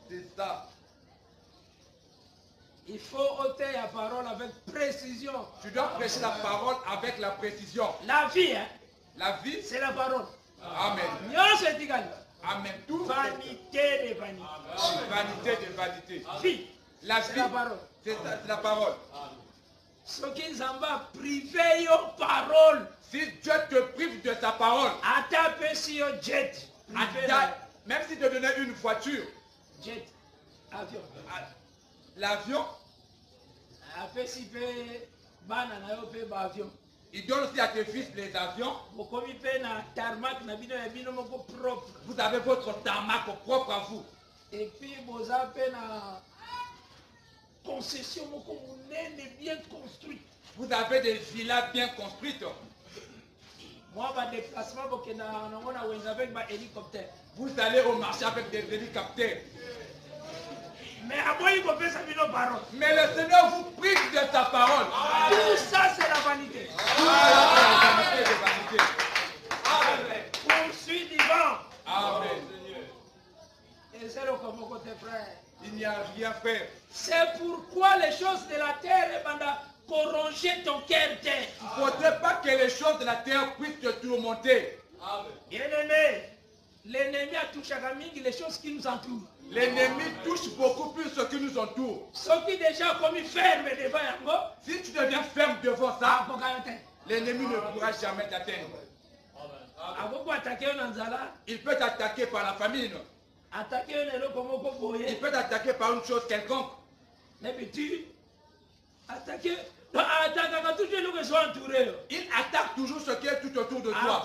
C'est ça. Il faut ôter la parole avec précision. Tu dois prêcher la parole avec la précision. La vie, hein, La vie, c'est la parole. Amen. Amen. Tout Vanité de vanité. vanité de vanité. Vie, La c'est vie, la parole. c'est la parole. Ce qui en va priver your parole. Si Dieu te prive de sa parole, À taper sur jet. même si te donnait une voiture, Jet. Avion. l'avion, Après, si tu fais avion. il donne aussi à tes fils les avions. Vous Vous avez votre tarmac propre à vous. et puis vous avez une concession bien construite. Vous avez des villas bien construites. Moi, ma déplacement, avec un hélicoptère. Vous allez au marché avec des hélicoptères. Mais à moi, il faut faire ça nos paroles. Mais le Seigneur vous prive de sa parole. Tout ça, c'est la vanité. Vanité de vanité. Poursuit du vent. Amen. Et c'est le comme côté frère. Il n'y a rien fait. C'est pourquoi les choses de la terre corroger ton cœur terre. Il ne faudrait pas que les choses de la terre puissent te tourmenter. Bien-aimé, l'ennemi a touché à les choses qui nous entourent. L'ennemi touche beaucoup plus ce qui nous entoure. Ceux qui déjà commis ferme devant Yango, Si tu deviens ferme devant ça, l'ennemi ne pourra jamais t'atteindre. Il peut t'attaquer par la famine. Il peut t'attaquer par une chose quelconque. Il attaque toujours ce qui est tout autour de toi.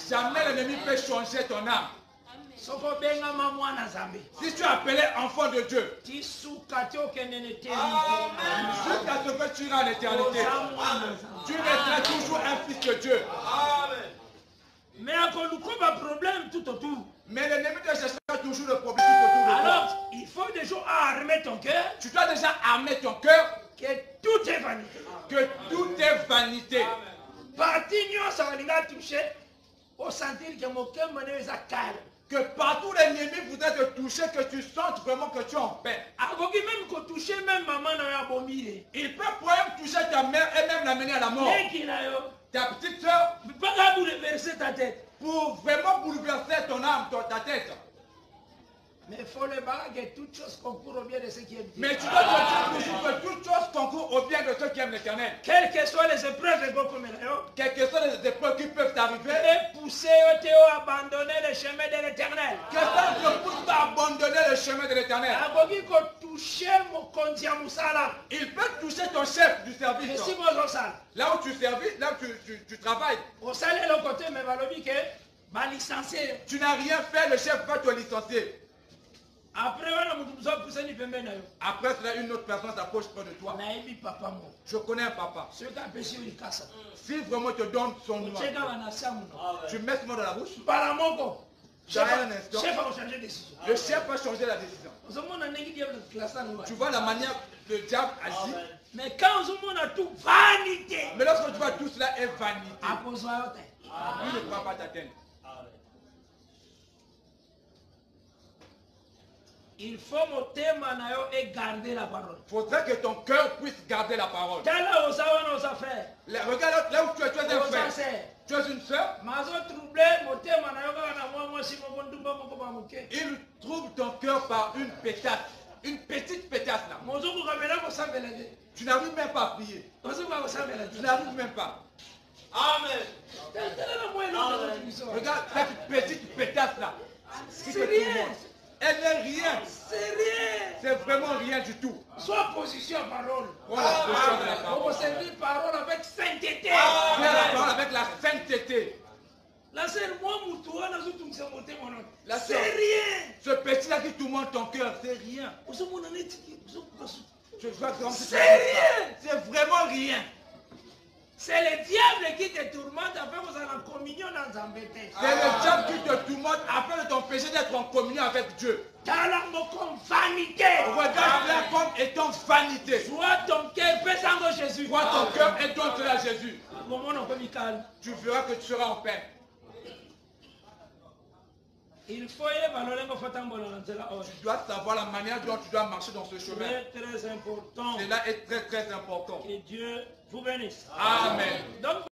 Jamais l'ennemi peut changer ton âme. Si tu es appelé enfant de Dieu, jusqu'à ce que tu iras en éternité, tu resteras toujours un fils de Dieu. Mais il problème tout autour. Mais l'ennemi te cherchera toujours le problème tout autour de toi. Alors, il faut déjà armer ton cœur. Tu dois déjà armer ton cœur Que tout est vanité. que tout est vanité. Parti ça va toucher au sentir que mon cœur est calme. Que partout l'ennemi voudrait te toucher, que tu sentes vraiment que tu es en paix. Même que toucher même maman Il peut même toucher ta mère et même l'amener à la mort. Ta petite soeur, pas bouleverser ta tête. pour vraiment bouleverser ton âme, ta tête. Mais il faut le barrer que toutes choses concourent au bien de ceux qui aiment Dieu. Mais tu dois te dire toujours que toutes choses concourent au bien de ceux qui aiment l'Éternel. Quelles que soient les épreuves, Quelles que soient les épreuves qui peuvent t'arriver, et pousser à abandonner le chemin de l'Éternel. que ça te pousse à abandonner le chemin de l'Éternel. Il peut toucher ton chef du service. Là où tu servis, là où tu travailles. Tu n'as rien fait, le chef va te licencier. Après cela, une autre personne s'approche près de toi. Je connais un papa. Si vraiment te donne son nom, tu mets ce nom dans la bouche. Dans un instant, le chef va changer la décision. Tu vois la manière le diable agit. Mais quand on a tout vanité, Mais lorsque tu vois tout cela est vanité, il ne pourra pas t'atteindre. il faut mon thème et garder la parole. Il faudrait que ton cœur puisse garder la parole. Regarde là où tu es un frère. Tu es une soeur. Il trouve ton cœur par une pétasse. Une petite pétasse là. Tu n'arrives même pas à prier. Tu n'arrives même pas. Amen. Regarde cette petite pétasse là. C'est rien. Elle n'est rien. C'est rien. C'est vraiment rien du tout. Soit position à parole. Prends la position de la parole. On va servir parole avec sainteté. Fais la parole avec la sainteté. La sœur, moi, Moutoua, nous sommes montés mon nom. La C'est sœur, rien. ce petit là qui tourmente ton cœur, c'est rien. C'est rien. C'est vraiment rien. C'est le diable qui te tourmente afin que vous allez en communion dans un bêtise. C'est le diable qui te tourmente afin de t'empêcher d'être en communion avec Dieu. Regarde-la comme étant vanité. Soit ton cœur pèse en Jésus. Soit ton cœur et donne-le à Jésus. Tu verras que tu seras en paix. Il faut tu dois savoir la manière dont tu dois marcher dans ce chemin. C'est très important. Cela est très très important. Que Dieu vous bénisse. Amen. Donc,